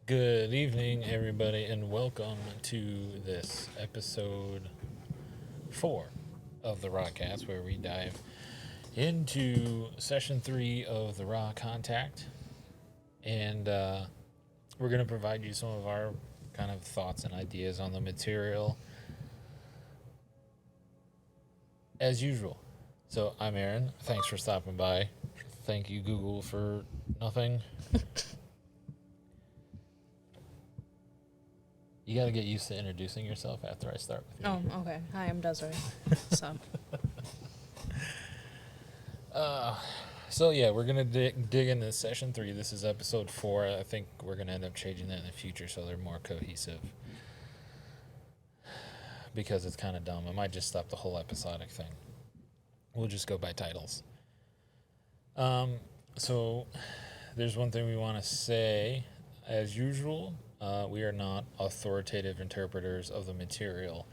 Good evening, everybody, and welcome to this episode 4 of the Rawcast, where we dive into session 3 of the Raw Contact. And we're going to provide you some of our kind of thoughts and ideas on the material as usual. So, I'm Aaron. Thanks for stopping by. Thank you, Google, for nothing. You got to get used to introducing yourself after I start with you. Oh, okay. Hi, I'm Desiree. So, So yeah, we're gonna dig into session 3. This is episode 4. I think we're gonna end up changing that in the future so they're more cohesive. Because it's kind of dumb. I might just stop the whole episodic thing. We'll just go by titles. So there's one thing we want to say. As usual, we are not authoritative interpreters of the material,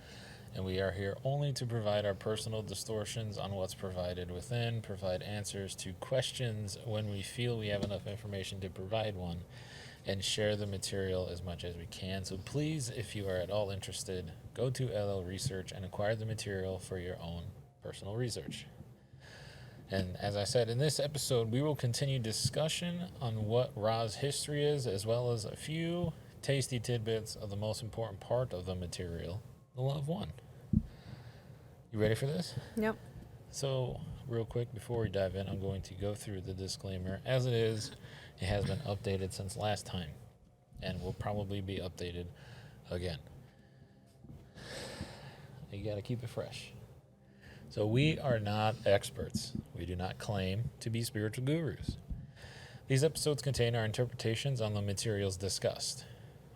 and we are here only to provide our personal distortions on what's provided within, provide answers to questions when we feel we have enough information to provide one, and share the material as much as we can. So please, if you are at all interested, go to LL Research and acquire the material for your own personal research. And as I said, in this episode, we will continue discussion on what Ra's history is, as well as a few tasty tidbits of the most important part of the material, the Love One. You ready for this? yep. So, real quick, before we dive in, I'm going to go through the disclaimer. As it is, it has been updated since last time, and will probably be updated again. You got to keep it fresh. So, we are not experts. We do not claim to be spiritual gurus. These episodes contain our interpretations on the materials discussed.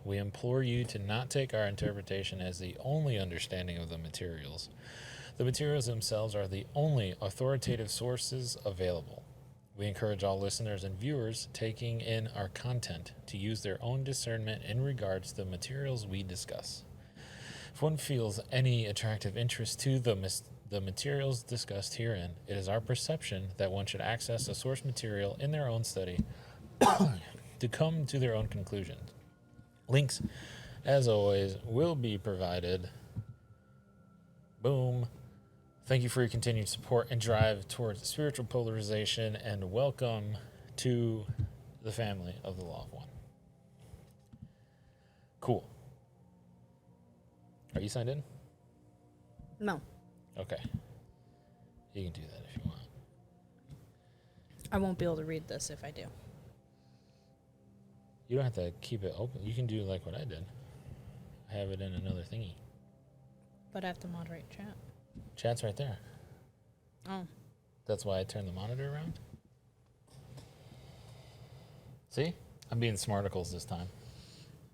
We implore you to not take our interpretation as the only understanding of the materials. The materials themselves are the only authoritative sources available. We encourage all listeners and viewers taking in our content to use their own discernment in regards to the materials we discuss. If one feels any attractive interest to the materials discussed herein, it is our perception that one should access the source material in their own study to come to their own conclusions. Links, as always, will be provided. Boom. Thank you for your continued support and drive towards spiritual polarization, and welcome to the family of the Law of One. Cool. Are you signed in? No, Okay. You can do that if you want. I won't be able to read this if I do. You don't have to keep it open. You can do like what I did. I have it in another thingy. But I have to moderate chat. Chat's right there. Oh, That's why I turned the monitor around. See? I'm being smarticles this time.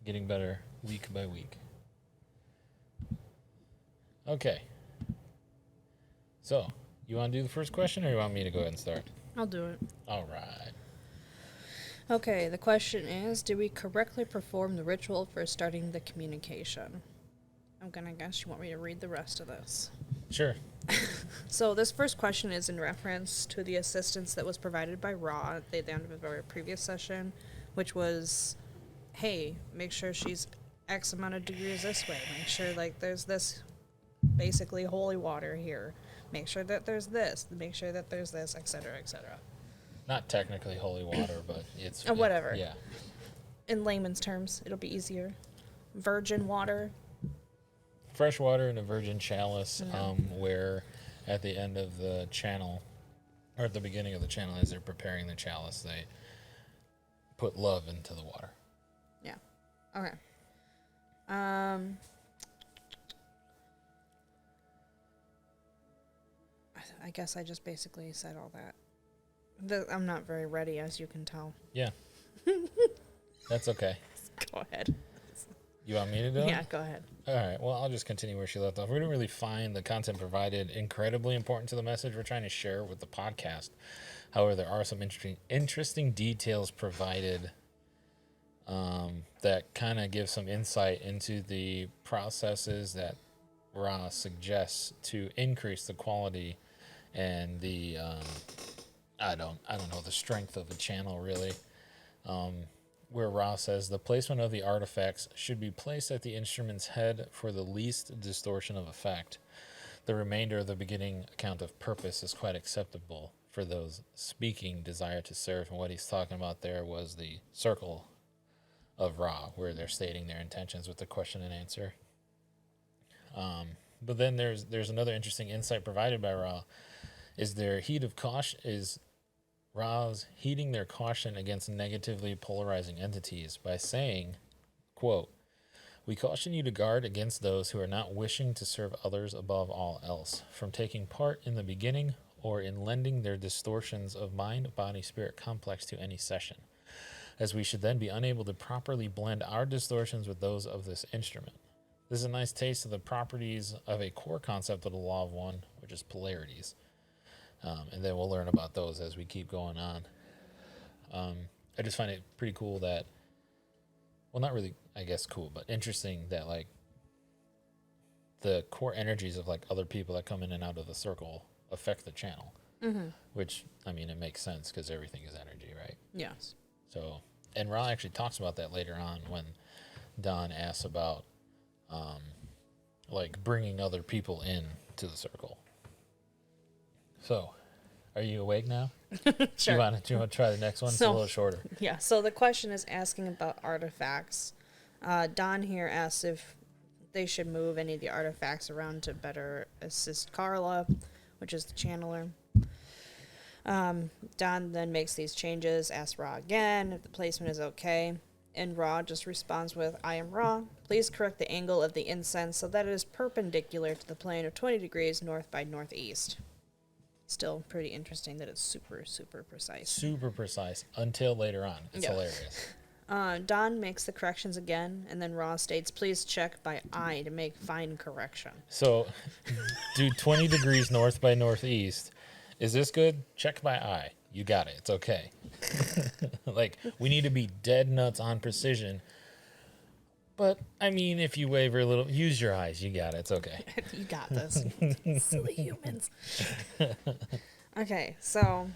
Getting better week by week. Okay. So, you want to do the first question, or you want me to go ahead and start? I'll do it. All right. Okay, the question is, did we correctly perform the ritual for starting the communication? I'm gonna guess you want me to read the rest of this. Sure. So this first question is in reference to the assistance that was provided by Ra at the end of our previous session, which was, hey, make sure she's X amount of degrees this way. Make sure, like, there's this basically holy water here. Make sure that there's this. Make sure that there's this, etc., etc. Not technically holy water, but it's... Whatever. Yeah. In layman's terms, it'll be easier. Virgin water. Fresh water in a virgin chalice, Yeah. where at the end of the channel, or at the beginning of the channel, as they're preparing the chalice, they put love into the water. Yeah. Okay. I guess I just basically said all that. I'm not very ready, as you can tell. Yeah. That's okay. Go ahead. You want me to do it? Yeah, go ahead. All right. Well, I'll just continue where she left off. We didn't really find the content provided incredibly important to the message we're trying to share with the podcast. However, there are some interesting details provided that kind of give some insight into the processes that Ra suggests to increase the quality and the I don't know, the strength of the channel, really. where Ra says the placement of the artifacts should be placed at the instrument's head for the least distortion of effect. The remainder of the beginning account of purpose is quite acceptable for those speaking desire to serve. And what he's talking about there was the circle of Ra, where they're stating their intentions with the question and answer. But then there's another interesting insight provided by Ra. Is their heat of caution is Ra's heeding their caution against negatively polarizing entities by saying, quote, "We caution you to guard against those who are not wishing to serve others above all else, from taking part in the beginning or in lending their distortions of mind, body, spirit complex to any session, as we should then be unable to properly blend our distortions with those of this instrument. This is a nice taste of the properties of a core concept of the law of one, which is polarities." And then we'll learn about those as we keep going on. I just find it pretty cool that, well, not really, I guess, cool, but interesting that, like, the core energies of, like, other people that come in and out of the circle affect the channel. Mm-hmm. Which, I mean, it makes sense because everything is energy, right? Yes. So, and Ra actually talks about that later on when Don asks about, like, bringing other people in to the circle. So, are you awake now? Sure. Do you want to try the next one? It's a So- little shorter. Yeah, so the question is asking about artifacts. Don here asks if they should move any of the artifacts around to better assist Carla, which is the channeler. Don then makes these changes, asks Ra again if the placement is okay, and Ra just responds with, "I am Ra. Please correct the angle of the incense so that it is perpendicular to the plane of 20 degrees north by northeast." Still pretty interesting that it's super, super precise. Super precise until later on. It's Yeah. hilarious. Don makes the corrections again, and then Ra states, "Please check by eye to make fine correction." So, do 20 degrees north by northeast. Is this good? Check by eye. You got it. It's okay. Like, we need to be dead nuts on precision. But, I mean, if you waver a little, use your eyes. You got it. It's okay. You got this. Silly humans. Okay, so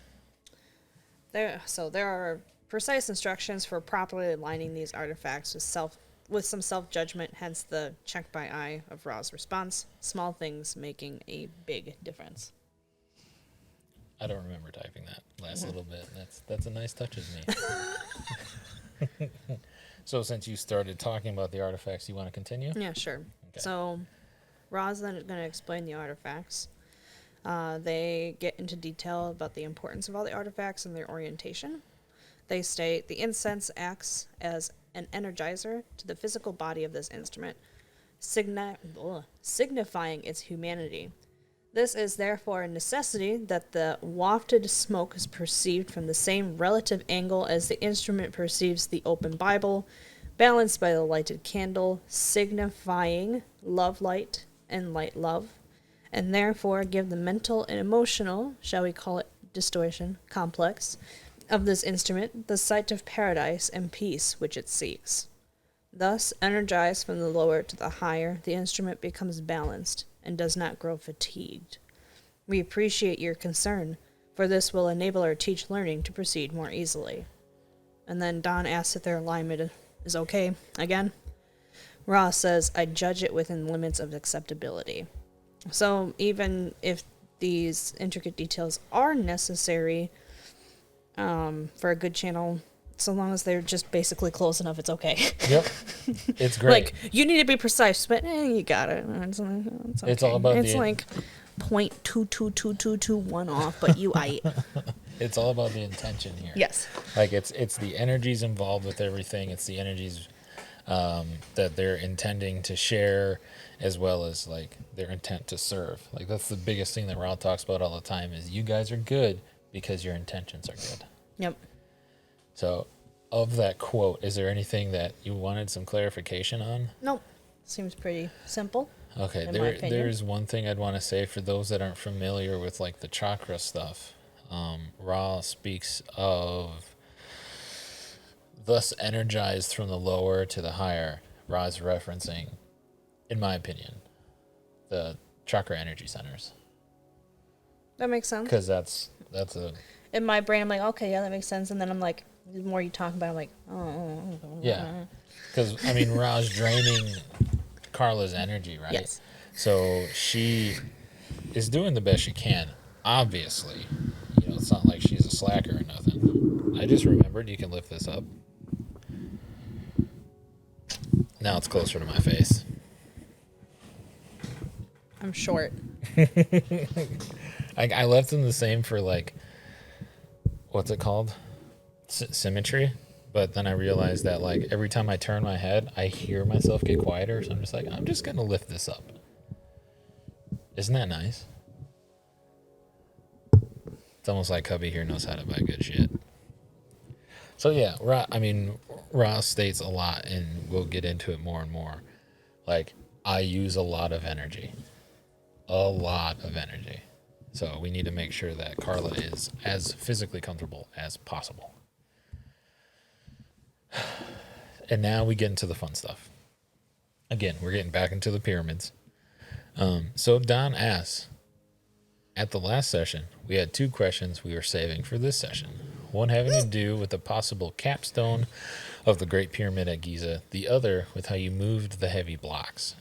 there are precise instructions for properly aligning these artifacts with some self-judgment, hence the check by eye of Ra's response. Small things making a big difference. I don't remember typing that last little bit. That's a nice touch of me. So since you started talking about the artifacts, you want to continue? Yeah, sure. Okay. So Ra's then going to explain the artifacts. They get into detail about the importance of all the artifacts and their orientation. They state the incense acts as an energizer to the physical body of this instrument, signifying its humanity. This is therefore a necessity that the wafted smoke is perceived from the same relative angle as the instrument perceives the open Bible, balanced by the lighted candle, signifying love light and light love, and therefore give the mental and emotional, shall we call it distortion, complex, of this instrument the sight of paradise and peace which it seeks. Thus, energized from the lower to the higher, the instrument becomes balanced and does not grow fatigued. We appreciate your concern, for this will enable our teach learning to proceed more easily. And then Don asks if their alignment is okay again. Ra says, "I judge it within limits of acceptability." So even if these intricate details are necessary for a good channel, so long as they're just basically close enough, it's okay. Yep. It's great. Like, you need to be precise, but you got it. It's okay. It's all about It's the- like 0.22221 off, but you ate. It's all about the intention here. Yes. Like, it's the energies involved with everything. It's the energies that they're intending to share, as well as, like, their intent to serve. Like, that's the biggest thing that Ra talks about all the time is you guys are good because your intentions are good. Yep. So, of that quote, is there anything that you wanted some clarification on? Nope. Seems pretty simple. Okay, In my opinion. there's one thing I'd want to say for those that aren't familiar with, like, the chakra stuff. Ra speaks of thus energized from the lower to the higher. Ra's referencing, in my opinion, the chakra energy centers, That makes sense. because that's a in my brain, I'm like, okay, yeah, that makes sense. And then I'm like, the more you talk about it, I'm like, Yeah. Because, I mean, Ra's draining Carla's energy, right? Yes. So she is doing the best she can. Obviously, you know, it's not like she's a slacker or nothing. I just remembered you can lift this up. Now it's closer to my face. I'm short. I left them the same for like, what's it called? Symmetry. But then I realized that like every time I turn my head, I hear myself get quieter. So I'm just like, I'm just gonna lift this up. Isn't that nice? It's almost like Cubby here knows how to buy good shit. So yeah, Ross states a lot, and we'll get into it more and more. Like, I use a lot of energy. A lot of energy. So we need to make sure that Carla is as physically comfortable as possible. And now we get into the fun stuff. Again, we're getting back into the pyramids. So Don asks, at the last session, we had 2 questions we were saving for this session. One having to do with the possible capstone of the Great Pyramid at Giza, the other with how you moved the heavy blocks.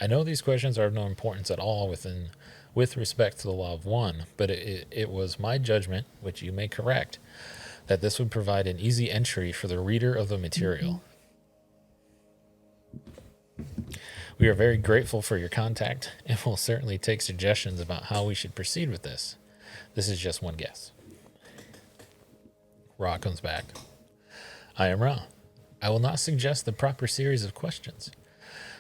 I know these questions are of no importance at all with respect to the Law of One, but it was my judgment, which you may correct, that this would provide an easy entry for the reader of the material. We are very grateful for your contact and will certainly take suggestions about how we should proceed with this. This is just one guess. Ra comes back. I am Ra. I will not suggest the proper series of questions.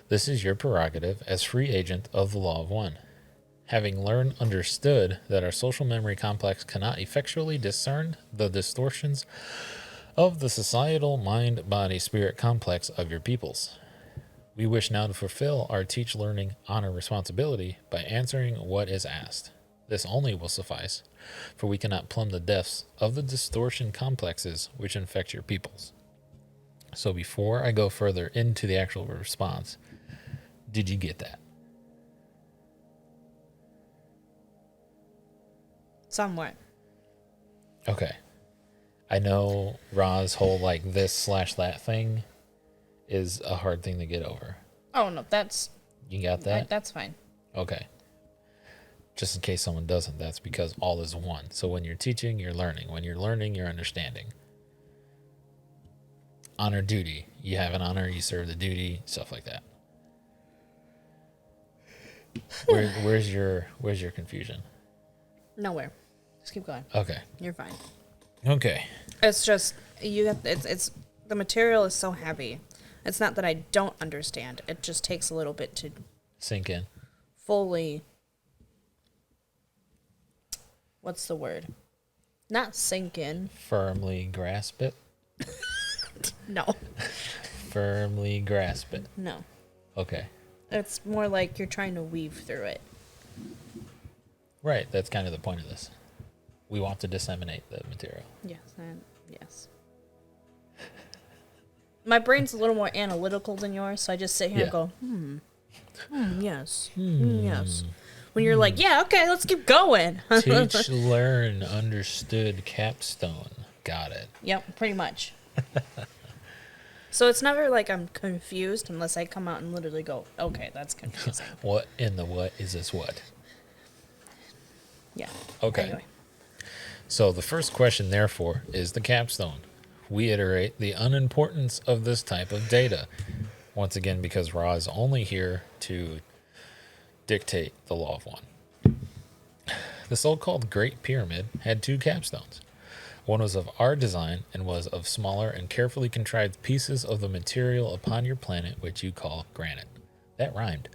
This is your prerogative as free agent of the Law of One. Having understood that our social memory complex cannot effectually discern the distortions of the societal mind-body-spirit complex of your peoples, we wish now to fulfill our teach, learning, honor responsibility by answering what is asked. This only will suffice, for we cannot plumb the depths of the distortion complexes which infect your peoples. So before I go further into the actual response, did you get that? Somewhat. Okay. I know Ra's whole like this/that thing is a hard thing to get over. Oh, no, that's... You got that? That's fine. Okay. Just in case someone doesn't, that's because all is one. So when you're teaching, you're learning. When you're learning, you're understanding. Honor duty. You have an honor, you serve the duty, stuff like that. Where's your confusion? Nowhere. Just keep going. Okay. You're fine. Okay. It's just, it's the material is so heavy. It's not that I don't understand. It just takes a little bit to Sink in. fully... What's the word? Not sink in. Firmly grasp it. No. Firmly grasp it. No. Okay. It's more like you're trying to weave through it. Right. That's kind of the point of this. We want to disseminate the material. Yes, yes. My brain's a little more analytical than yours, so I just sit here and go, yes, yes. When you're like, yeah, okay, let's keep going. Teach, learn, understood, capstone. Got it. Yep, pretty much. So it's never like I'm confused unless I come out and literally go, okay, that's confusing. What in the what is this what? Yeah. Okay. Anyway. So the first question, therefore, is the capstone. We iterate the unimportance of this type of data. Once again, because Ra is only here to dictate the Law of One. The so-called Great Pyramid had 2 capstones. One was of our design and was of smaller and carefully contrived pieces of the material upon your planet, which you call granite. That rhymed.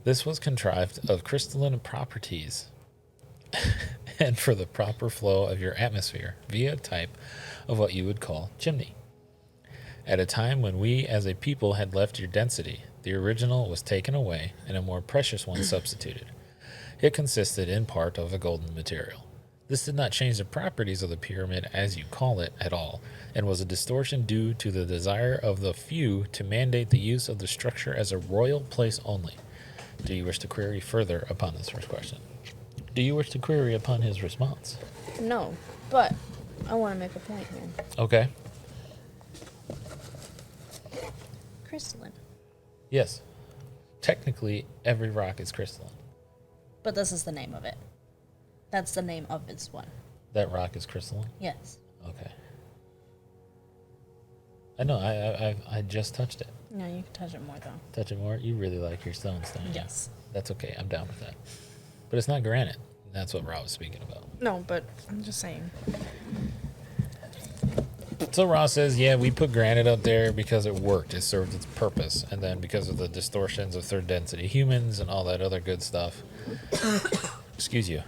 This was contrived of crystalline properties and for the proper flow of your atmosphere via a type of what you would call chimney. At a time when we as a people had left your density, the original was taken away and a more precious one substituted. It consisted in part of a golden material. This did not change the properties of the pyramid as you call it at all, and was a distortion due to the desire of the few to mandate the use of the structure as a royal place only. Do you wish to query further upon this first question? Do you wish to query upon his response? No, but I want to make a point here. Okay. Crystalline. Yes. Technically, every rock is crystalline. But this is the name of it. That's the name of this one. That rock is crystalline? Yes. Okay. I know, I just touched it. No, you can touch it more though. Touch it more? You really like your stones, don't you? Yes. That's okay, I'm down with that. But it's not granite. That's what Ra was speaking about. No, but I'm just saying. So Ra says, yeah, we put granite up there because it worked. It served its purpose. And then because of the distortions of third density humans and all that other good stuff, excuse you,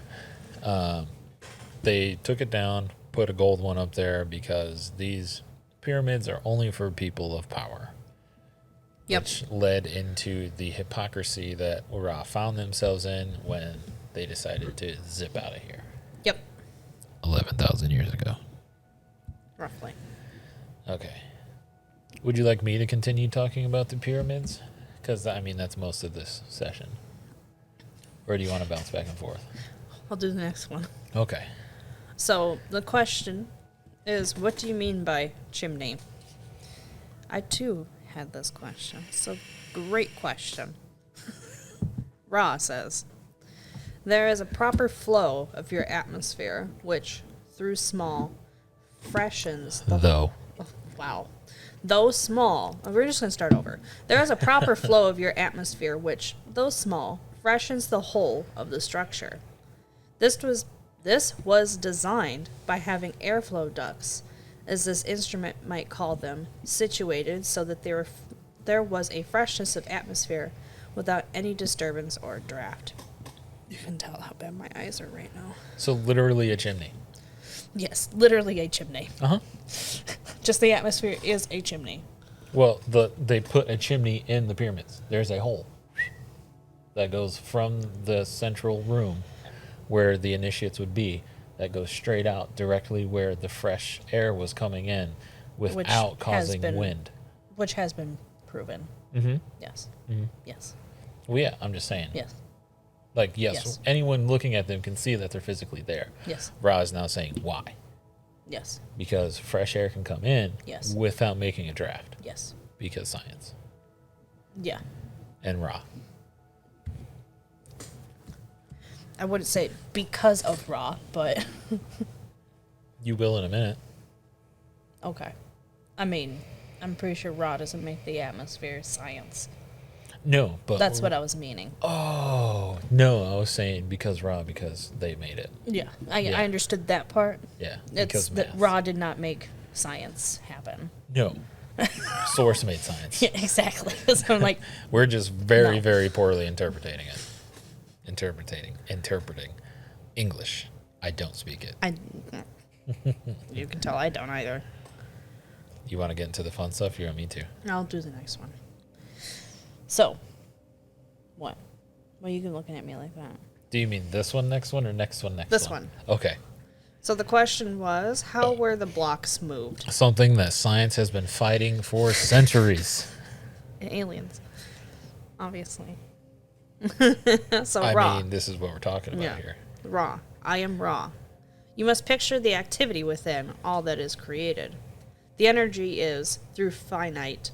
they took it down, put a gold one up there because these pyramids are only for people of power. Yep. Which led into the hypocrisy that Ra found themselves in when they decided to zip out of here. Yep. 11,000 years ago. Roughly. Okay. Would you like me to continue talking about the pyramids? Because, I mean, that's most of this session. Or do you want to bounce back and forth? I'll do the next one. Okay. So the question is, what do you mean by chimney? I too had this question. So great question. Ra says, there is a proper flow of your atmosphere, which, through small, freshens the Though. Oh, wow. Though small, we're just going to start over. There is a proper flow of your atmosphere, which, though small, freshens the whole of the structure. This was designed by having airflow ducts, as this instrument might call them, situated so that there was a freshness of atmosphere without any disturbance or draft. You can tell how bad my eyes are right now. So literally a chimney. Yes, literally a chimney. Uh-huh. Just the atmosphere is a chimney. Well, they put a chimney in the pyramids. There's a hole that goes from the central room where the initiates would be, that goes straight out directly where the fresh air was coming in without causing wind. Which has been proven. Mm-hmm. Yes. Mm-hmm. Yes. Well, yeah, I'm just saying. Yes. Like, yes, Yes. anyone looking at them can see that they're physically there. Yes. Ra is now saying why. Yes. Because fresh air can come in Yes. without making a draft. Yes. Because science. Yeah. And Ra. I wouldn't say because of Ra, but You will in a minute. okay. I mean, I'm pretty sure Ra doesn't make the atmosphere science. No, but That's what I was meaning. Oh no, I was saying because they made it. Yeah. Yeah. I understood that part. Yeah, It's because that math. Ra did not make science happen. No, source made science. Yeah, exactly. So I'm like, We're just very, No. very poorly interpreting it. Interpreting English. I don't speak it. You can tell I don't either. You want to get into the fun stuff? You want me to? I'll do the next one. so, what? Why are you looking at me like that? Do you mean this one, next one, or next one, next This one? one. Okay. So the question was, how were the blocks moved? Something that science has been fighting for centuries. Aliens, obviously. So I Ra. mean, this is what we're talking about Yeah. here. Ra. I am Ra. You must picture the activity within all that is created. The energy is, through finite,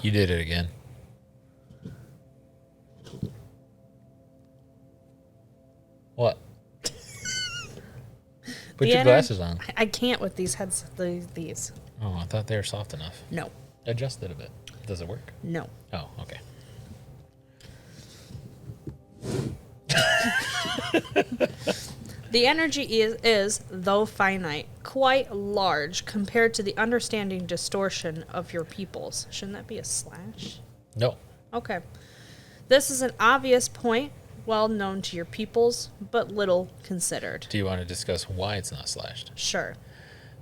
You did it again. What? Put The your ener- glasses on. I can't with these heads. These. Oh, I thought they were soft enough. No. Adjust it a bit. Does it work? No. Oh, okay. The energy is, though finite, quite large compared to the understanding distortion of your peoples. Shouldn't that be a slash? No. Okay. This is an obvious point, well known to your peoples, but little considered. Do you want to discuss why it's not slashed? Sure.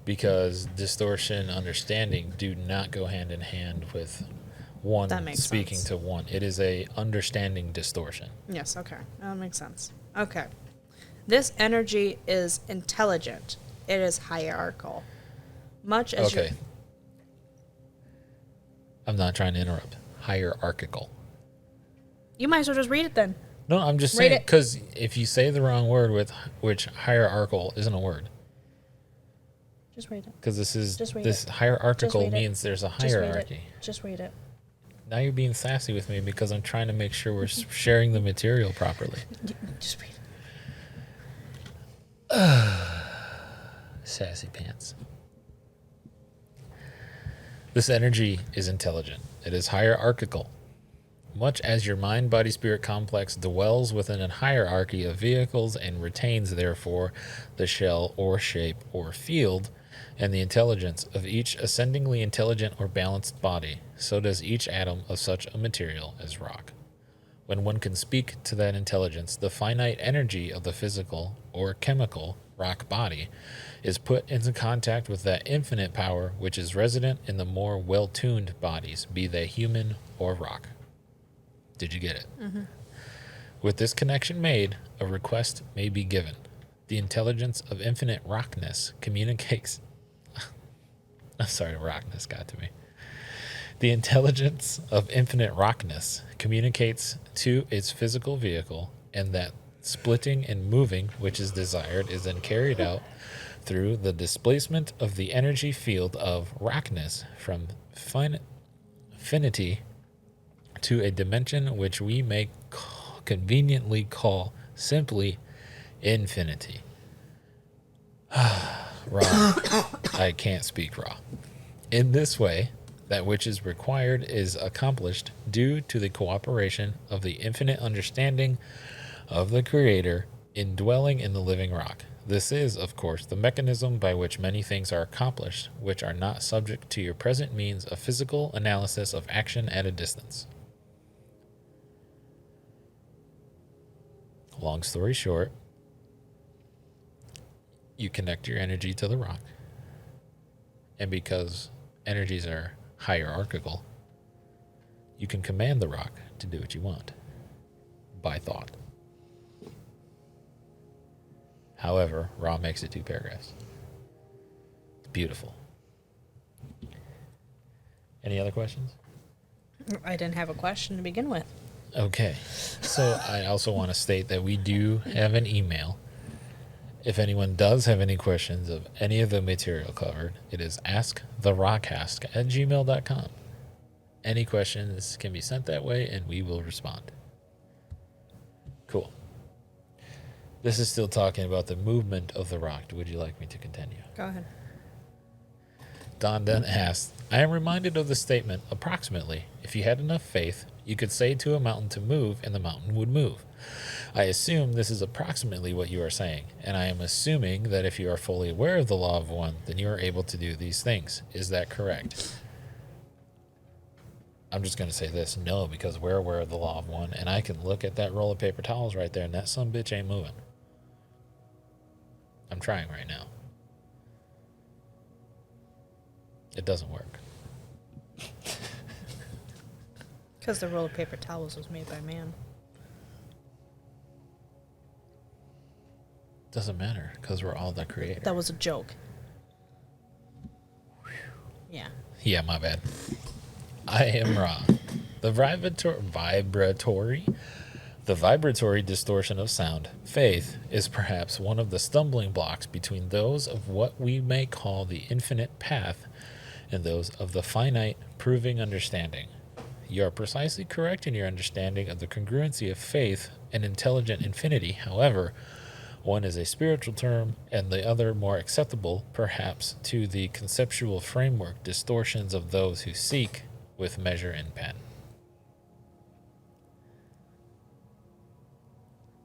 Because distortion, understanding do not go hand in hand with one That makes speaking sense. to one. It is a understanding distortion. Yes, okay. That makes sense. Okay. This energy is intelligent. It is hierarchical. Much as Okay. I'm not trying to interrupt. Hierarchical. you might as well just read it then. No, I'm just Read saying it. because if you say the wrong word with which hierarchical isn't a word, Just read it. because Just read this it. hierarchical read it. means there's a Just read it. hierarchy. Just read it. Now you're being sassy with me because I'm trying to make sure we're sharing the material properly. Just read it. Sassy pants. This energy is intelligent. It is hierarchical. Much as your mind body spirit complex dwells within a hierarchy of vehicles and retains, therefore, the shell or shape or field and the intelligence of each ascendingly intelligent or balanced body, so does each atom of such a material as rock. When one can speak to that intelligence, the finite energy of the physical or chemical rock body is put into contact with that infinite power which is resident in the more well-tuned bodies, be they human or rock. Did you get it? Mm-hmm. With this connection made, a request may be given. The intelligence of infinite rockness communicates. I'm sorry, rockness got to me. The intelligence of infinite rockness communicates to its physical vehicle, and that splitting and moving which is desired is then carried out through the displacement of the energy field of rockness from finity to a dimension which we may conveniently call simply infinity. Raw. I can't speak raw. In this way, that which is required is accomplished due to the cooperation of the infinite understanding of the Creator indwelling in the living rock. This is, of course, the mechanism by which many things are accomplished, which are not subject to your present means of physical analysis of action at a distance. Long story short, you connect your energy to the rock. And because energies are hierarchical, you can command the rock to do what you want by thought. However, Ra makes it 2 paragraphs. It's beautiful. Any other questions? I didn't have a question to begin with. Okay. So I also want to state that we do have an email. If anyone does have any questions of any of the material covered, it is asktherockcast@gmail.com. Any questions can be sent that way and we will respond. Cool. This is still talking about the movement of the rock. Would you like me to continue? Go ahead. Don then asked, I am reminded of the statement, approximately, if you had enough faith, you could say to a mountain to move and the mountain would move. I assume this is approximately what you are saying, and I am assuming that if you are fully aware of the law of one, then you are able to do these things. Is that correct? I'm just going to say this, no, because we're aware of the law of one, and I can look at that roll of paper towels right there, and that sumbitch ain't moving. I'm trying right now. It doesn't work. Because the roll of paper towels was made by man. Doesn't matter, because we're all the creator. That was a joke. Yeah. Yeah, my bad. I am wrong. The vibratory distortion of sound, faith, is perhaps one of the stumbling blocks between those of what we may call the infinite path and those of the finite proving understanding. You are precisely correct in your understanding of the congruency of faith and intelligent infinity. However, one is a spiritual term and the other more acceptable, perhaps, to the conceptual framework distortions of those who seek with measure and pen.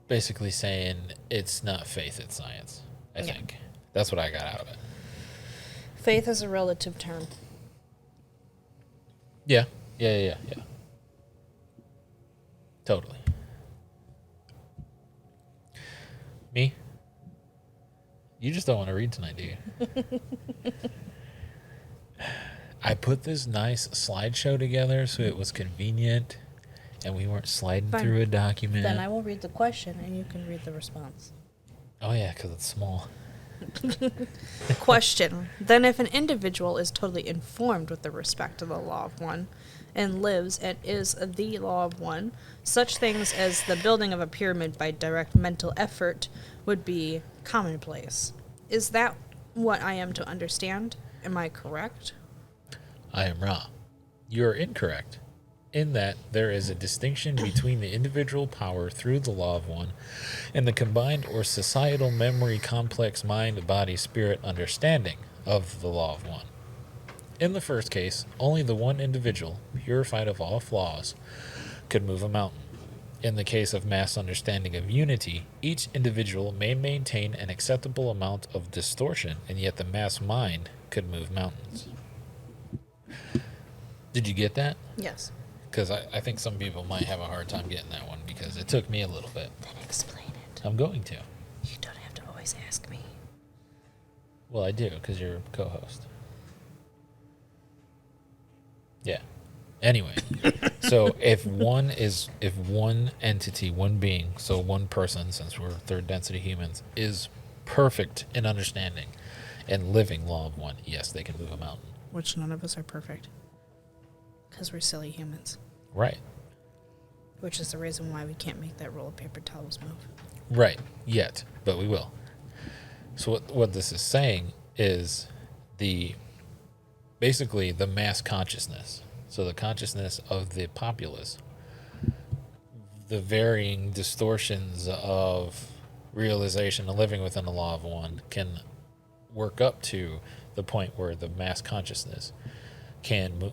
Basically saying it's not faith, it's science, I think. That's what I got out of it. Faith is a relative term. Yeah. Totally. Me? You just don't want to read tonight, do you? I put this nice slideshow together so it was convenient and we weren't sliding Fine. through a document. Then I will read the question and you can read the response. Oh, yeah, because it's small. Question. Then if an individual is totally informed with the respect to the law of one, and lives and is the law of one, such things as the building of a pyramid by direct mental effort would be commonplace. Is that what I am to understand? Am I correct? I am Ra. You are incorrect, in that there is a distinction between the individual power through the law of one and the combined or societal memory complex mind, body, spirit understanding of the law of one. In the first case, only the one individual, purified of all flaws, could move a mountain. In the case of mass understanding of unity, each individual may maintain an acceptable amount of distortion, and yet the mass mind could move mountains. Did you get that? Yes. Because I think some people might have a hard time getting that one because it took me a little bit. Then explain it. I'm going to. You don't have to always ask me. Well, I do because you're a co-host. Yeah. Anyway, so if one entity, one being, so one person, since we're third density humans, is perfect in understanding and living law of one, yes, they can move a mountain. Which none of us are perfect. Because we're silly humans. Right. Which is the reason why we can't make that roll of paper towels move. Right. Yet, but we will. So what this is saying is basically the mass consciousness. So the consciousness of the populace, the varying distortions of realization of living within the law of one can work up to the point where the mass consciousness can,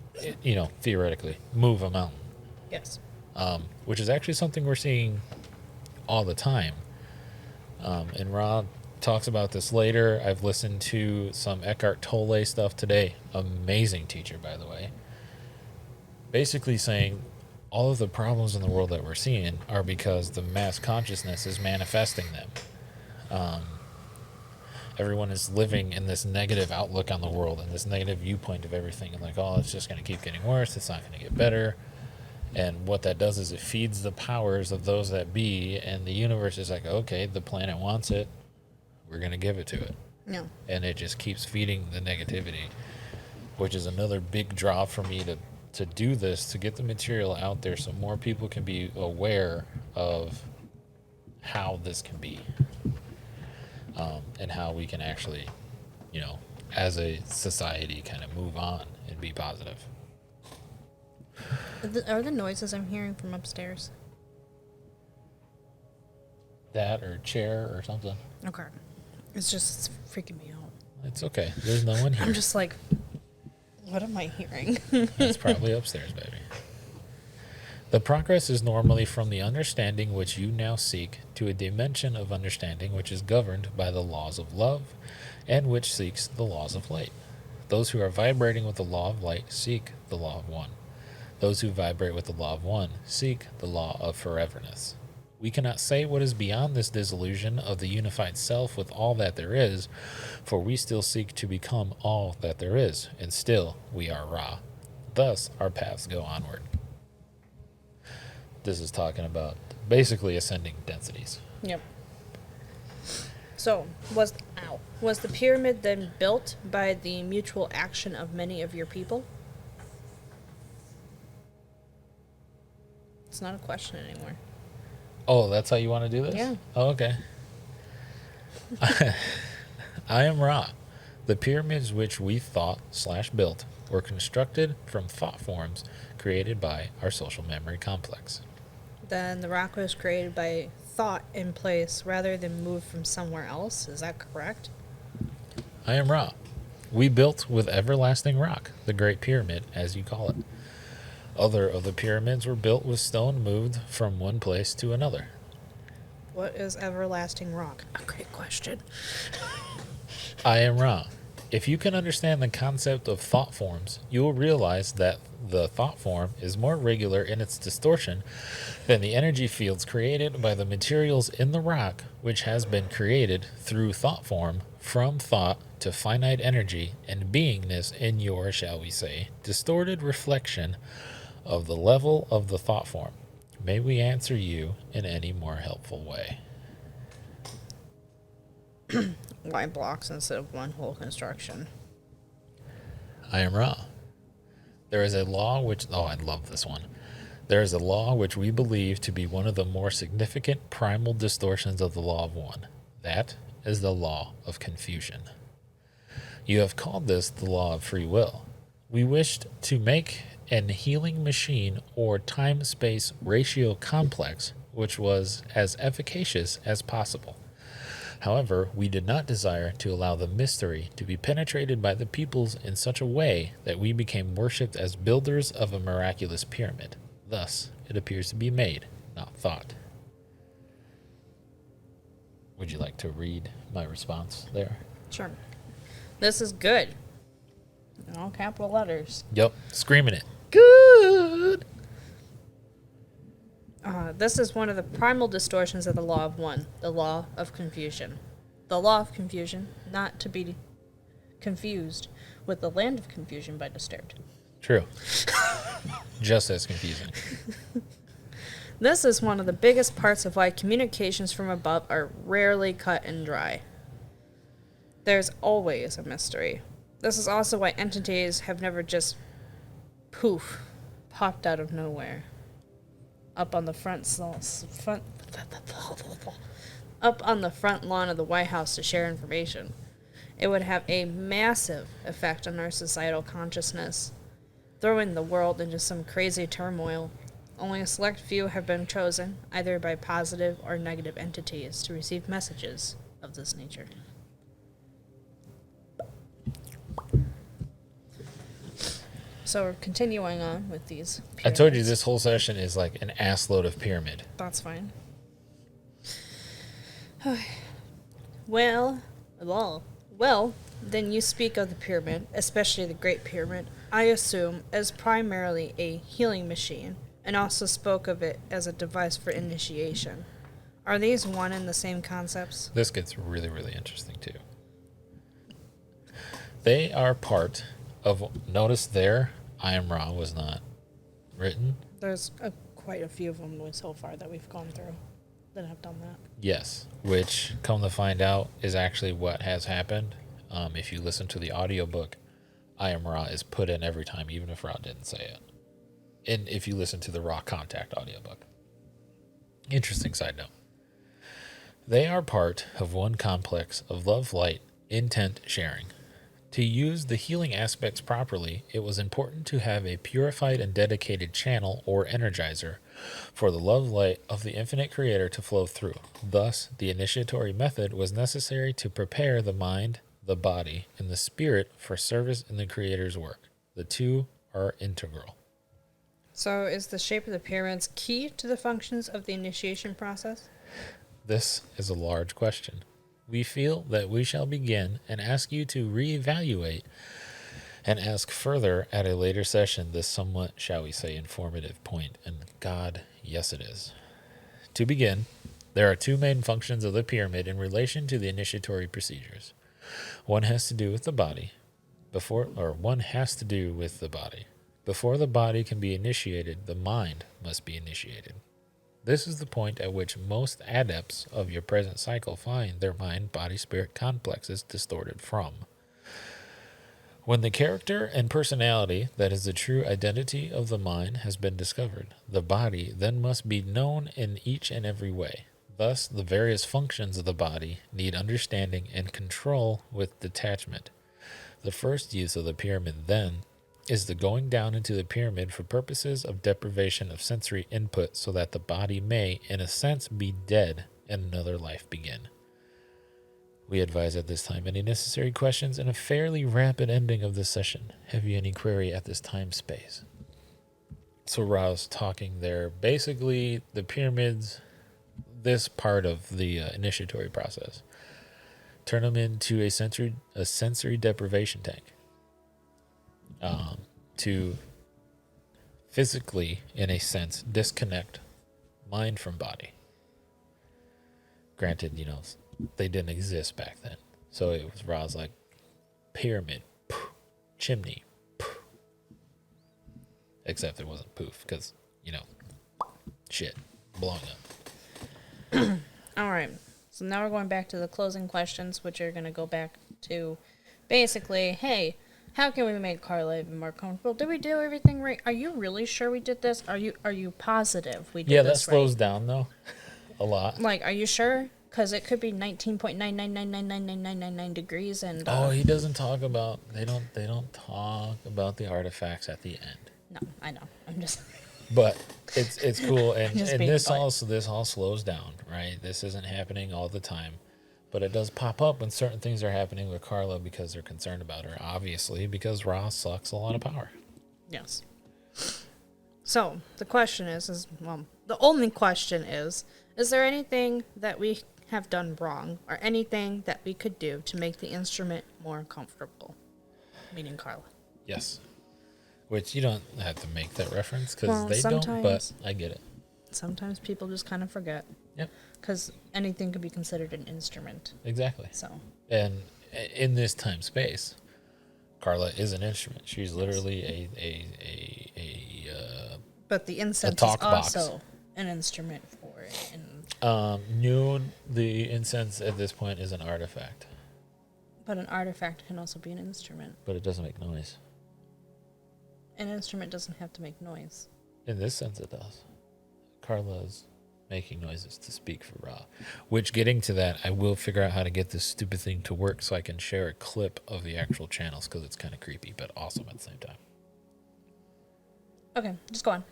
theoretically move a mountain. Yes. Which is actually something we're seeing all the time. And Rob talks about this later. I've listened to some Eckhart Tolle stuff today. Amazing teacher, by the way. Basically saying all of the problems in the world that we're seeing are because the mass consciousness is manifesting them. Everyone is living in this negative outlook on the world and this negative viewpoint of everything. And like, oh, it's just going to keep getting worse. It's not going to get better. And what that does is it feeds the powers of those that be. And the universe is like, okay, the planet wants it. We're going to give it to it. No. And it just keeps feeding the negativity, which is another big draw for me to do this, to get the material out there so more people can be aware of how this can be. And how we can actually, as a society kind of move on and be positive. Are the noises I'm hearing from upstairs? That or chair or something. Okay. It's freaking me out. It's okay. There's no one here. I'm just like, what am I hearing? It's probably upstairs, baby. The progress is normally from the understanding which you now seek to a dimension of understanding which is governed by the laws of love and which seeks the laws of light. Those who are vibrating with the law of light seek the law of one. Those who vibrate with the law of one seek the law of foreverness. We cannot say what is beyond this dissolution of the unified self with all that there is, for we still seek to become all that there is, and still we are Ra. Thus our paths go onward. This is talking about basically ascending densities. Yep. So, was the pyramid then built by the mutual action of many of your people? It's not a question anymore. Oh, that's how you want to do this? Yeah. Oh, okay. I am Ra. The pyramids which we thought/built were constructed from thought forms created by our social memory complex. Then the rock was created by thought in place rather than moved from somewhere else. Is that correct? I am Ra. We built with everlasting rock, the Great Pyramid, as you call it. Other of the pyramids were built with stone moved from one place to another. What is everlasting rock? A great question. I am Ra. If you can understand the concept of thought forms, you will realize that the thought form is more regular in its distortion than the energy fields created by the materials in the rock, which has been created through thought form from thought to finite energy and beingness in your, shall we say, distorted reflection of the level of the thought form. May we answer you in any more helpful way. Why blocks instead of one whole construction? I am Ra. There is a law which, oh, I love this one. There is a law which we believe to be one of the more significant primal distortions of the law of one. That is the law of confusion. You have called this the law of free will. We wished to make an healing machine or time-space ratio complex which was as efficacious as possible. However, we did not desire to allow the mystery to be penetrated by the peoples in such a way that we became worshipped as builders of a miraculous pyramid. Thus, it appears to be made, not thought. Would you like to read my response there? Sure. This is good. In all capital letters. Yep, screaming it. Good! This is one of the primal distortions of the law of one, the law of confusion. The law of confusion, not to be confused with the land of confusion by Disturbed. True. Just as confusing. This is one of the biggest parts of why communications from above are rarely cut and dry. There's always a mystery. This is also why entities have never just poof popped out of nowhere. Up on the up on the front lawn of the White House to share information. It would have a massive effect on our societal consciousness, throwing the world into some crazy turmoil. Only a select few have been chosen, either by positive or negative entities, to receive messages of this nature. So we're continuing on with these pyramids. I told you this whole session is like an assload of pyramid. That's fine. Well, then you speak of the pyramid, especially the Great Pyramid, I assume, as primarily a healing machine, and also spoke of it as a device for initiation. Are these one and the same concepts? This gets really, really interesting too. They are part of, notice there, I Am Ra was not written. There's quite a few of them so far that we've gone through that have done that. Yes, which, come to find out, is actually what has happened. If you listen to the audiobook, I Am Ra is put in every time, even if Ra didn't say it. And if you listen to the Raw Contact audiobook. Interesting side note. They are part of one complex of love, light, intent sharing. To use the healing aspects properly, it was important to have a purified and dedicated channel or energizer for the love light of the infinite creator to flow through. Thus, the initiatory method was necessary to prepare the mind, the body, and the spirit for service in the creator's work. The two are integral. So is the shape of the pyramids key to the functions of the initiation process? This is a large question. We feel that we shall begin and ask you to reevaluate and ask further at a later session this somewhat, shall we say, informative point. And God, yes it is. To begin, there are two main functions of the pyramid in relation to the initiatory procedures. One has to do with the body. Before the body can be initiated, the mind must be initiated. This is the point at which most adepts of your present cycle find their mind-body-spirit complexes distorted from. When the character and personality that is the true identity of the mind has been discovered, the body then must be known in each and every way. Thus, the various functions of the body need understanding and control with detachment. The first use of the pyramid, then, is the going down into the pyramid for purposes of deprivation of sensory input so that the body may, in a sense, be dead and another life begin. We advise at this time any necessary questions and a fairly rapid ending of this session. Have you any query at this time space? So Ra's talking there. Basically, the pyramids, this part of the initiatory process, turn them into a sensory deprivation tank. To physically, in a sense, disconnect mind from body. Granted, they didn't exist back then. So it was Ra's like, pyramid, poof, chimney, poof. Except it wasn't poof, because, shit, blowing up. All right. So now we're going back to the closing questions, which are going to go back to basically, hey, how can we make Carla even more comfortable? Did we do everything right? Are you really sure we did this? Are you positive we did Yeah, that this slows right? down though, a lot. Like, are you sure? Because it could be 19.999999999 degrees and Oh, he doesn't talk about. They don't talk about the artifacts at the end. no, I know. I'm just But it's cool, and Just and being this funny. all slows down, right? This isn't happening all the time, but it does pop up when certain things are happening with Carla because they're concerned about her. Obviously, because Ross sucks a lot of power. Yes. So the question is well, the only question is there anything that we have done wrong or anything that we could do to make the instrument more comfortable? Meaning Carla. Yes, which you don't have to make that reference because Well, they don't. But sometimes. I get it. Sometimes people just kind of forget Yep, because anything could be considered an instrument. exactly. So And in this time space, Carla is an instrument. She's literally but the incense is talk box. also an instrument for it. And, the incense at this point is an artifact, but an artifact can also be an instrument. but it doesn't make noise. An instrument doesn't have to make noise. In this sense, it does. Carla's making noises to speak for Ra. Which, getting to that, I will figure out how to get this stupid thing to work so I can share a clip of the actual channels because it's kind of creepy, but awesome at the same time. Okay, just go on.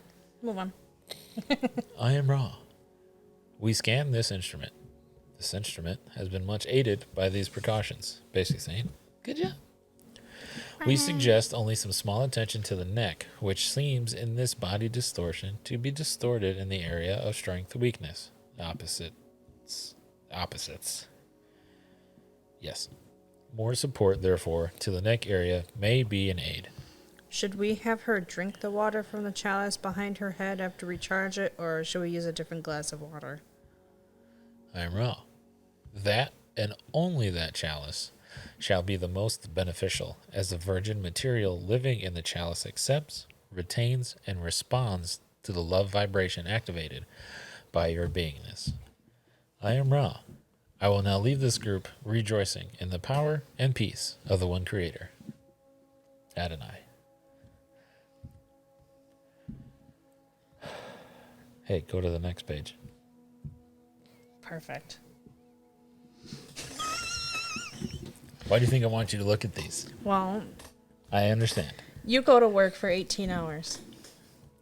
Move on. I am Ra. We scanned this instrument. This instrument has been much aided by these precautions. Basically saying, good job. We suggest only some small attention to the neck, which seems in this body distortion to be distorted in the area of strength weakness. Opposites. Yes. More support, therefore, to the neck area may be an aid. Should we have her drink the water from the chalice behind her head after we charge it, or should we use a different glass of water? I am Ra. That, and only that chalice, shall be the most beneficial, as the virgin material living in the chalice accepts, retains, and responds to the love vibration activated by your beingness. I am Ra. I will now leave this group rejoicing in the power and peace of the one Creator, Adonai. Hey, go to the next page. Perfect. Why do you think I want you to look at these? Well, I understand. you go to work for 18 hours.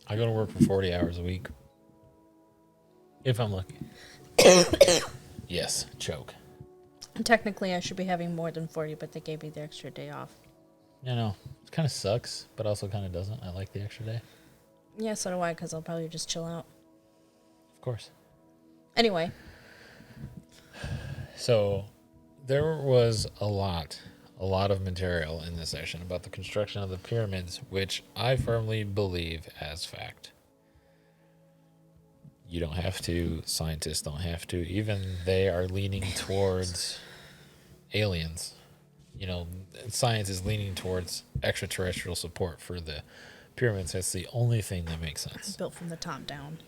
I go to work for 40 hours a week. If I'm lucky. Yes, choke. Technically, I should be having more than 40, but they gave me the extra day off. You know, it kind of sucks, but also kind of doesn't. I like the extra day. Yeah, so do I, because I'll probably just chill out. Of course. Anyway, So there was a lot of material in this session about the construction of the pyramids, which I firmly believe as fact. You don't have to, scientists don't have to, even they are leaning towards aliens. You know, science is leaning towards extraterrestrial support for the pyramids. That's the only thing that makes sense. built from the top down.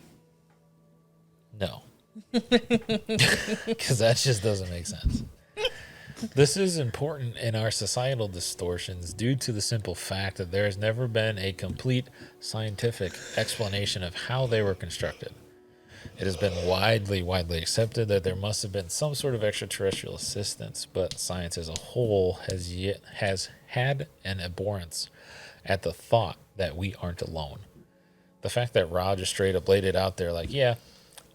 No. Because that just doesn't make sense. This is important in our societal distortions due to the simple fact that there has never been a complete scientific explanation of how they were constructed. It has been widely accepted that there must have been some sort of extraterrestrial assistance, but science as a whole has had an abhorrence at the thought that we aren't alone. The fact that Ra just straight up laid it out there like, yeah,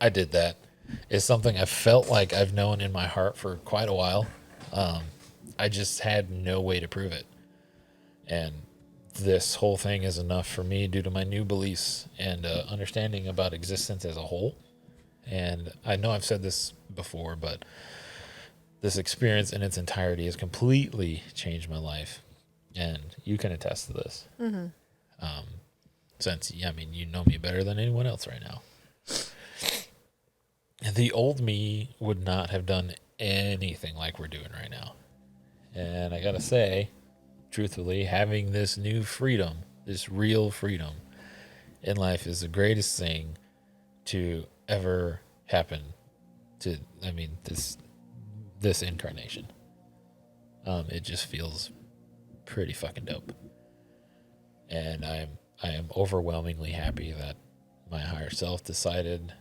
I did that, is something I felt like I've known in my heart for quite a while. I just had no way to prove it. And this whole thing is enough for me due to my new beliefs and understanding about existence as a whole. And I know I've said this before, but this experience in its entirety has completely changed my life. And you can attest to this. Since, I mean, you know me better than anyone else right now. The old me would not have done anything like we're doing right now. And I gotta say, truthfully, having this new freedom, this real freedom in life is the greatest thing to ever happen to, I mean, this this incarnation. It just feels pretty fucking dope. And I am overwhelmingly happy that my higher self decided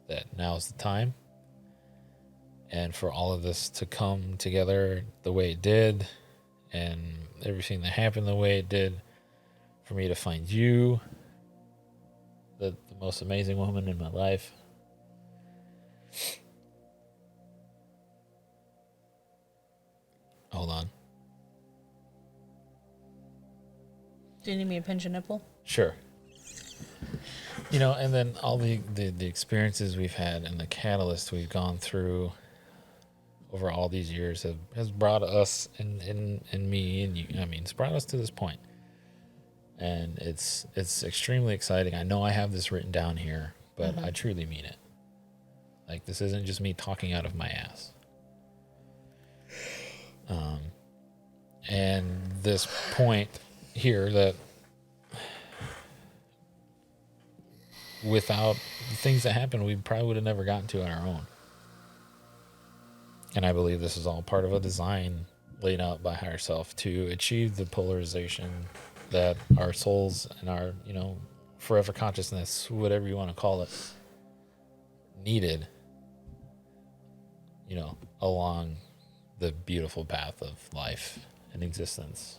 that now's the time. And for all of this to come together the way it did, and everything that happened the way it did, for me to find you, the most amazing woman in my life. Hold on. Do you need me to pinch a nipple? Sure. You know, and then all the experiences we've had and the catalyst we've gone through over all these years has brought us and me and you. I mean, it's brought us to this point. And it's extremely exciting. I know I have this written down here, but I truly mean it. Like, this isn't just me talking out of my ass. And this point here that without the things that happened, we probably would have never gotten to on our own. And I believe this is all part of a design laid out by higher self to achieve the polarization that our souls and our, you know, forever consciousness, whatever you want to call it, needed, you know, along the beautiful path of life and existence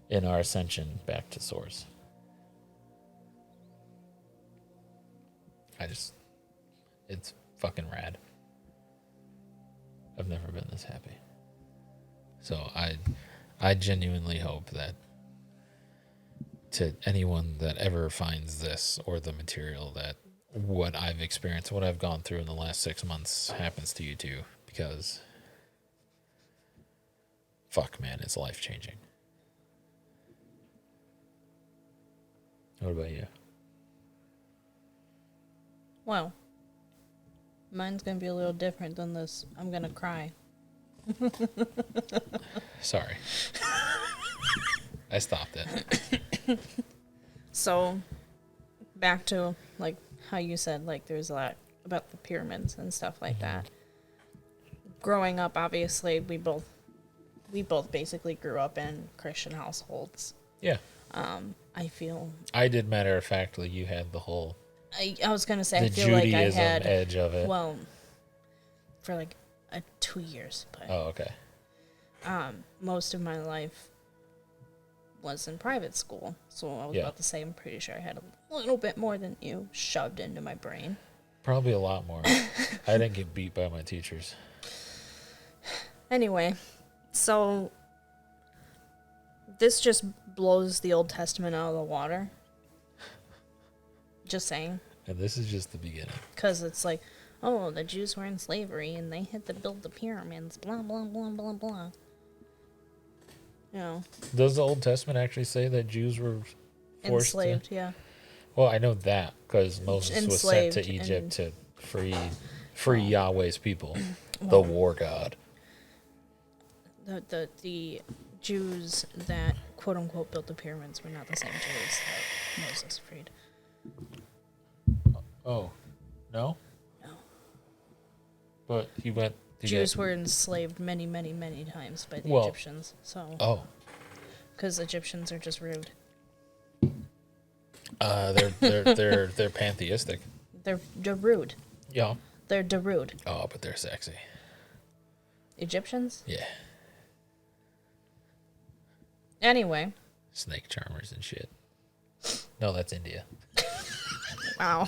in our ascension back to source. It's fucking rad. I've never been this happy. So I genuinely hope that to anyone that ever finds this or the material, that what I've experienced, what I've gone through in the last 6 months happens to you too, because fuck, man, it's life changing. What about you? Well, mine's going to be a little different than this. I'm going to cry. Sorry. I stopped it. So, Back to, like, how you said, like, there's a lot about the pyramids and stuff like that. Growing up, obviously, we both basically grew up in Christian households. Yeah. I feel... I did, matter of factly, you had the whole... I was going to say, the I feel like I Judaism had... edge of it. Well, for, like, 2 years. But, Oh, okay. most of my life was in private school. So I was about to say, I'm pretty sure I had a little bit more than you shoved into my brain. Probably a lot more. I didn't get beat by my teachers. Anyway, so this just blows the Old Testament out of the water. Just saying. And this is just the beginning. Because it's like, oh, the Jews were in slavery and they had to build the pyramids, blah, blah, blah, blah, blah. You know. Does the Old Testament actually say that Jews were forced Enslaved, to? yeah. Well, I know that because Moses was sent to Enslaved Egypt to free Yahweh's people, the war god. The Jews that quote unquote built the pyramids were not the same Jews that Moses freed. Oh, no? No. But he went to Jews get... were enslaved many, many, many times by the Well, Egyptians. So, Oh. because Egyptians are just rude. They're pantheistic. They're rude. Yeah. They're rude. Oh, but they're sexy. Egyptians? Yeah. Anyway. Snake charmers and shit. No, that's India. Wow.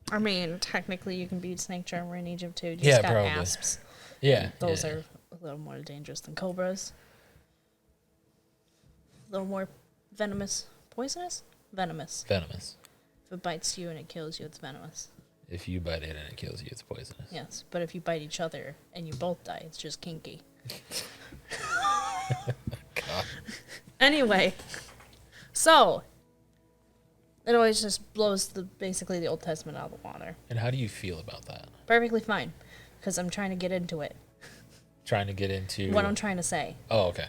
I mean, technically you can be snake charmer in Egypt too. You Yeah, just got probably. asps. Yeah. Those yeah. are a little more dangerous than cobras. A little more venomous. Poisonous? Venomous. Venomous. If it bites you and it kills you, it's venomous. If you bite it and it kills you, it's poisonous. Yes, but if you bite each other and you both die, it's just kinky. God. Anyway, so it always just blows basically the Old Testament out of the water. And how do you feel about that? Perfectly fine, because I'm trying to get into it. Trying to get into... What I'm trying to say. Oh, okay.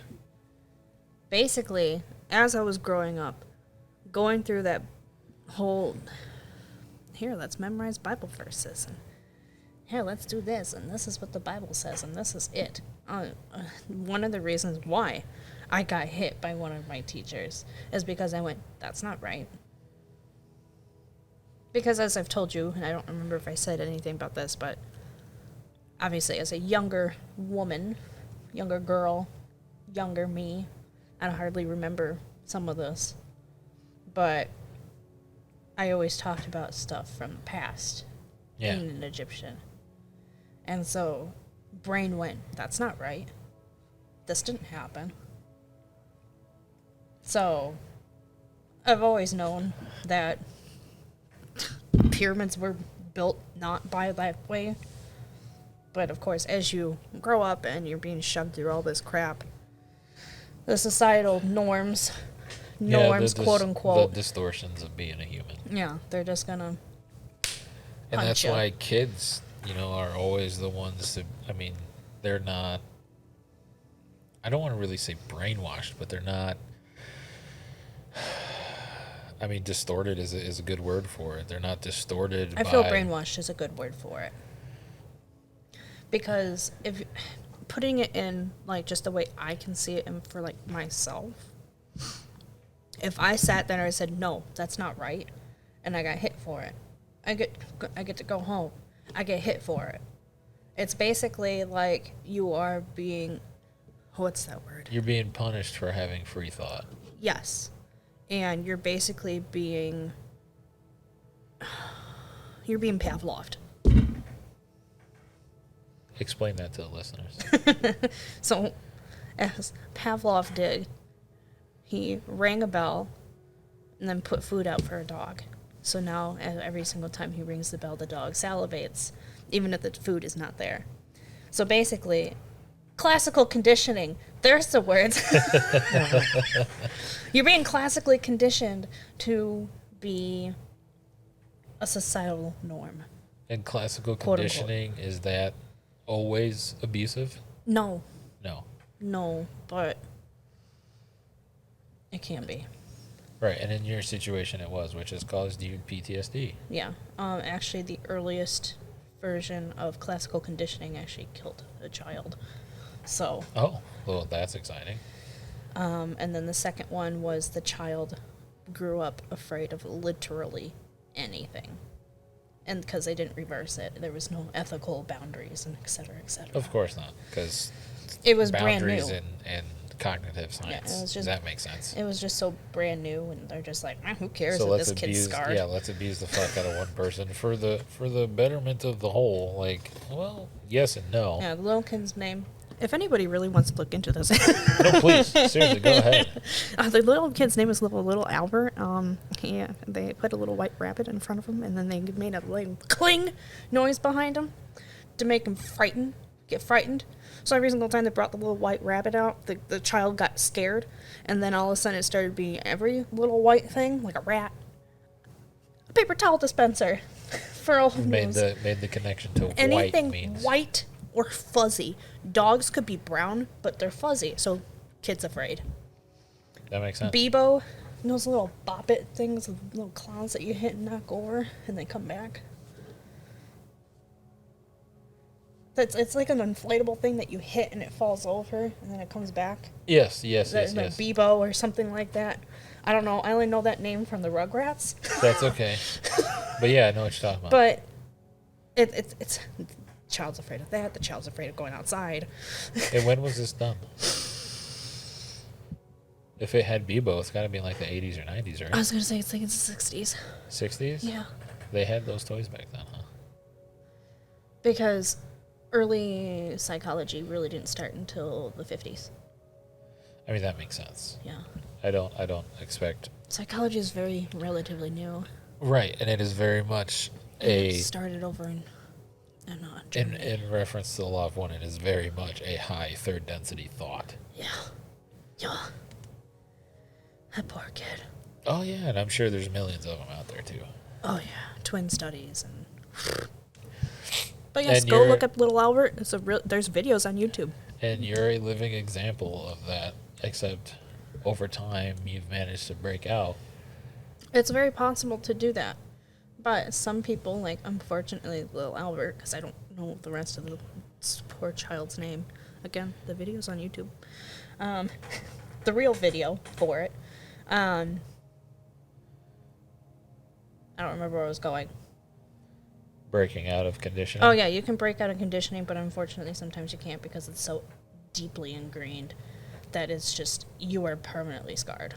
Basically, as I was growing up, going through that whole... Here, let's memorize Bible verses. And hey, let's do this, and this is what the Bible says, and this is it. One of the reasons why I got hit by one of my teachers is because I went, that's not right. Because as I've told you, and I don't remember if I said anything about this, but obviously as a younger woman, younger girl, younger me, I don't hardly remember some of this. But I always talked about stuff from the past Yeah. in an Egyptian. And so brain went, that's not right. This didn't happen. So I've always known that pyramids were built not by that way. But of course, as you grow up and you're being shoved through all this crap, the societal norms, quote unquote, The distortions of being a human. yeah, they're just gonna And that's punch ya. why kids, are always the ones that, they're not, I don't want to really say brainwashed, but they're not, distorted is a good word for it. They're not distorted I by... feel brainwashed is a good word for it. Because if putting it in like just the way I can see it and for like myself, if I sat there and I said, no, that's not right, and I got hit for it, I get to go home. I get hit for it. It's basically like you are being, what's that word? You're being punished for having free thought. Yes. And you're basically being Pavloved. Explain that to the listeners. So, as Pavlov did, he rang a bell and then put food out for a dog. So now, every single time he rings the bell, the dog salivates, even if the food is not there. So basically, classical conditioning. There's the words. You're being classically conditioned to be a societal norm. And classical Quote, unquote. conditioning, is that always abusive? No, No. but it can be. Right, and in your situation it was, which has caused you PTSD. Yeah. Actually, the earliest version of classical conditioning actually killed a child. So, Oh, well, that's exciting. and then the second one was the child grew up afraid of literally anything. And because they didn't reverse it, there was no ethical boundaries and et cetera, et cetera. Of course not, because It was brand new. boundaries and cognitive science, was just- that makes sense. It was just so brand new, and they're just like, who cares So if let's this kid's abuse, scarred? let's abuse the fuck out of one person for the betterment of the whole. Like, well, yes and no. Yeah, the little kid's name. If anybody really wants to look into this, No, please, seriously, go ahead. the little kid's name is little Albert. They put a little white rabbit in front of him, and then they made a like cling noise behind him to make him get frightened. So every single time they brought the little white rabbit out, the child got scared, and then all of a sudden it started being every little white thing, like a rat, a paper towel dispenser, for old Made news. the connection to Anything white means. white or fuzzy. Dogs could be brown, but they're fuzzy, so kids afraid. That makes sense. Bebo, those little bop it things, little clowns that you hit and knock over, and they come back. It's like an inflatable thing that you hit and it falls over and then it comes back. Yes. The Bebo or something like that. I don't know. I only know that name from the Rugrats. That's okay. But yeah, I know what you're talking about. But it's the child's afraid of that. The child's afraid of going outside. And when was this done? If it had Bebo, it's got to be in like the 80s or 90s, I right? was gonna say it's like in the 60s. 60s? Yeah, They had those toys back then, huh? Because early psychology really didn't start until the 50s. I mean, that makes sense. Yeah. I don't expect... Psychology is very relatively new. Right, and it is very much It started over in Germany. in reference to the Law of One, it is very much a high third density thought. Yeah. That poor kid. Oh yeah, and I'm sure there's millions of them out there too. Oh yeah, twin studies and. But yes, And go you're- look up Little Albert. There's videos on YouTube. And you're a living example of that, except over time you've managed to break out. It's very possible to do that. But some people, like unfortunately Lil Albert, because I don't know the rest of the poor child's name. Again, the video's on YouTube. The real video for it. I don't remember where I was going. Breaking out of conditioning. Oh yeah, you can break out of conditioning, but unfortunately sometimes you can't because it's so deeply ingrained that it's just you are permanently scarred.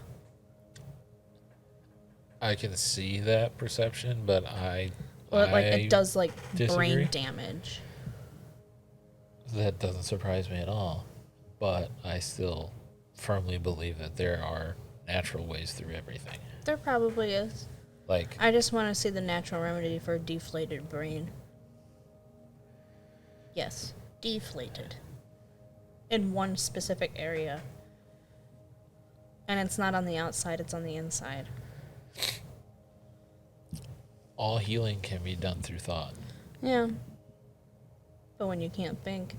I can see that perception, but Well, it does like disagree. brain damage. That doesn't surprise me at all. But I still firmly believe that there are natural ways through everything. There probably is. Like, I just want to see the natural remedy for a deflated brain. Yes, deflated. In one specific area. And it's not on the outside, it's on the inside. all healing can be done through thought. Yeah. But when you can't think,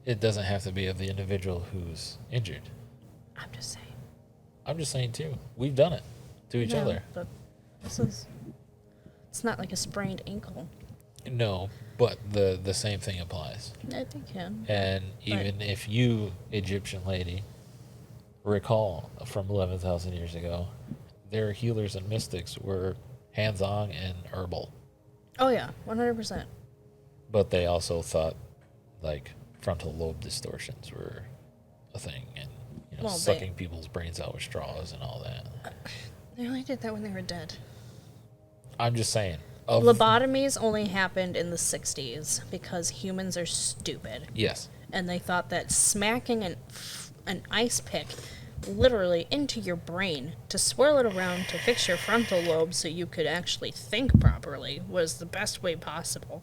It doesn't have to be of the individual who's injured. I'm just saying. I'm just saying, too. We've done it to each Yeah, other. But it's not like a sprained ankle. No, but the same thing applies. I think it can. And even if you, Egyptian lady, recall from 11,000 years ago, their healers and mystics were hands-on and herbal. Oh yeah, 100%. But they also thought, like, frontal lobe distortions were a thing, and Well, sucking people's brains out with straws and all that. They only did that when they were dead. I'm just saying. Lobotomies only happened in the 60s because humans are stupid. Yes. And they thought that smacking an ice pick literally into your brain to swirl it around to fix your frontal lobe so you could actually think properly was the best way possible.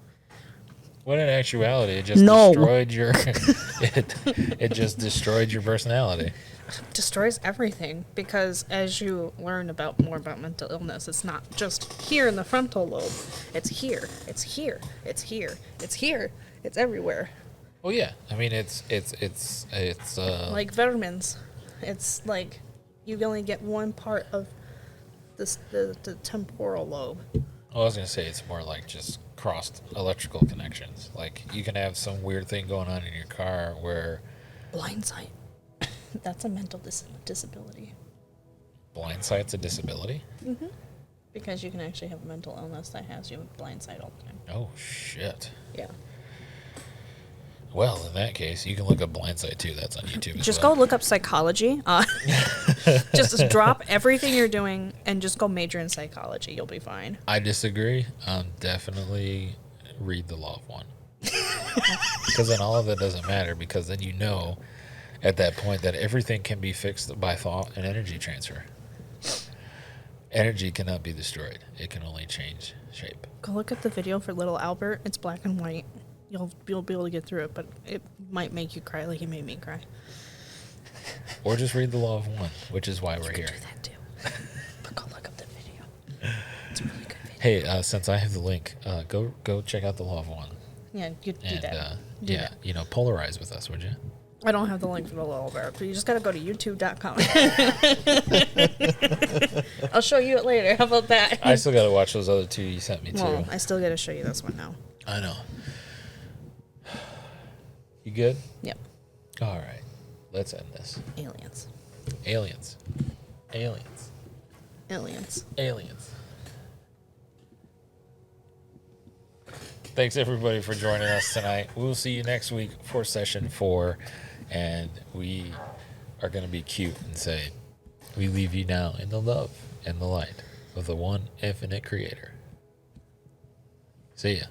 When in actuality, it just No. destroyed your it just destroyed your personality. Destroys everything because as you learn more about mental illness, it's not just here in the frontal lobe. It's here. It's here. It's here. It's here. It's everywhere. Well, yeah. I mean, it's Like vitamins. It's like you only get one part of the temporal lobe. I was gonna say it's more like just crossed electrical connections. Like you can have some weird thing going on in your car where Blind sight. That's a mental disability. blind sight's a disability. Because you can actually have a mental illness that has you blind sight all the time. Oh shit. Yeah. Well, in that case, you can look up blind sight too. That's on YouTube. As Just well. go look up psychology. Just drop everything you're doing and just go major in psychology. You'll be fine. I disagree. Definitely read the Law of One. Because then all of that doesn't matter. Because then you know, at that point, that everything can be fixed by thought and energy transfer. Energy cannot be destroyed. It can only change shape. Go look at the video for Little Albert. It's black and white. You'll be able to get through it, but it might make you cry like it made me cry. Or just read the Law of One, which is why we're here. Do that too. But go look up the video. It's a really good video. Hey, since I have the link, go check out the Law of One. Yeah, you do And that. Do yeah, that. polarize with us, would you? I don't have the link for the Little Albert, but you just gotta go to youtube.com. I'll show you it later. How about that? I still got to watch those other two you sent me too. Well, I still gotta show you this one now. I know. You good? Yep. All right. Let's end this. Aliens. Aliens. Aliens. Aliens. Aliens. Thanks everybody for joining us tonight. We'll see you next week for session 4, and we are going to be cute and say, we leave you now in the love and the light of the one infinite creator. See ya.